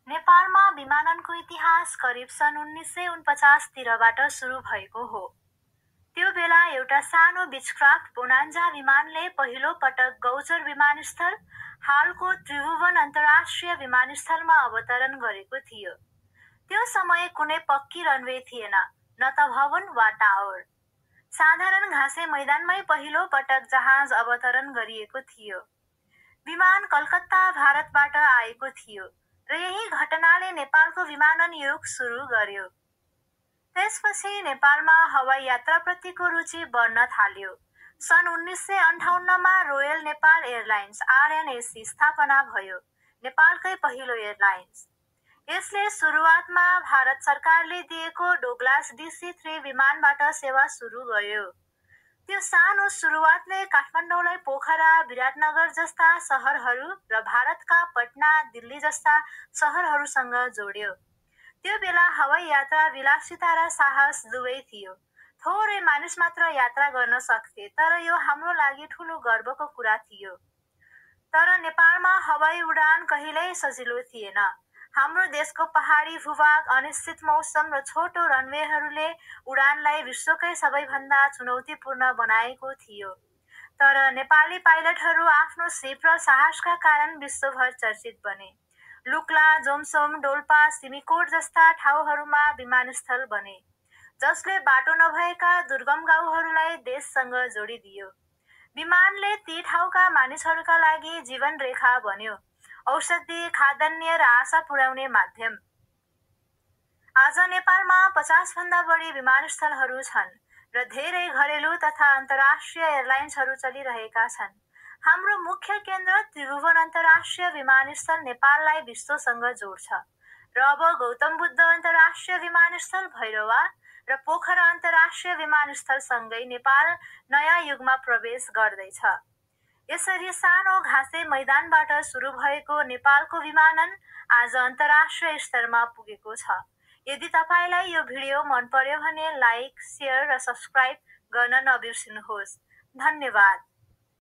नेपालमा विमाननको इतिहास करिब सन् 1949 तिरबाट सुरु भएको हो। त्यो बेला एउटा सानो बिचक्राफ्ट बोनान्जा विमानले पहिलो पटक गौचर विमानस्थल, हालको त्रिभुवन अन्तर्राष्ट्रिय विमानस्थलमा अवतरण गरेको थियो। त्यो समय कुनै पक्की रनवे थिएन, न त भवन वा टावर। साधारण घाँसे मैदानमै पहिलो पटक जहाज अवतरण गरिएको थियो। विमान कलकत्ता, भारतबाट आएको थियो र यही घटनाले नेपालको विमानन युग सुरु गर्यो। त्यसपछि नेपालमा हवाई यात्राप्रतिको रुचि बढ्न थाल्यो। सन् 1958मा रोयल नेपाल एयरलाइन्स (आरएनएसी) स्थापना भयो, नेपालकै पहिलो एयरलाइन्स। यसले सुरुवातमा भारत सरकारले दिएको डोग्लास DC-3 विमानबाट सेवा सुरु गर्यो। त्यो सानो सुरुवातले काठमाडौँलाई पोखरा, विराटनगर जस्ता सहरहरू र भारतका पटना, दिल्ली जस्ता सहरहरूसँग जोड्यो। त्यो बेला हवाई यात्रा विलासिता र साहस दुवै थियो। थोरै मानिस मात्र यात्रा गर्न सक्थे, तर यो हाम्रो लागि ठूलो गर्वको कुरा थियो। तर नेपालमा हवाई उडान कहिल्यै सजिलो थिएन। हाम्रो देशको पहाडी भूभाग, अनिश्चित मौसम र छोटो रनवेहरूले उडानलाई विश्वकै सबैभन्दा चुनौतीपूर्ण बनाएको थियो। तर नेपाली पाइलटहरू आफ्नो सिप र साहसका कारण विश्वभर चर्चित बने। लुक्ला, जोमसोम, डोल्पा, सिमिकोट जस्ता ठाउँहरूमा विमानस्थल बने, जसले बाटो नभएका दुर्गम गाउँहरूलाई देशसँग जोडिदियो। विमानले ती ठाउँका मानिसहरूका लागि जीवन रेखा बन्यो, औषधि, खाद्यान्न र आशा पुर्याउने माध्यम। आज नेपालमा 50 भन्दा बढी विमानस्थलहरू छन् र धेरै घरेलु तथा अन्तर्राष्ट्रिय एयरलाइन्सहरू चलिरहेका छन्। हाम्रो मुख्य केन्द्र त्रिभुवन अन्तर्राष्ट्रिय विमानस्थल नेपाललाई विश्वसँग जोड्छ र अब गौतम बुद्ध अन्तर्राष्ट्रिय विमानस्थल, भैरवा र पोखरा अन्तर्राष्ट्रिय विमानस्थलसँगै नेपाल नयाँ युगमा प्रवेश गर्दैछ। यसरी सानो घाँसे मैदानबाट सुरु भएको नेपालको विमानन आज अन्तर्राष्ट्रिय स्तरमा पुगेको छ। यदि तपाईलाई यो भिडियो मन पर्यो भने लाइक, शेयर र सब्स्क्राइब गर्न नबिर्सनुहोस्। धन्यवाद।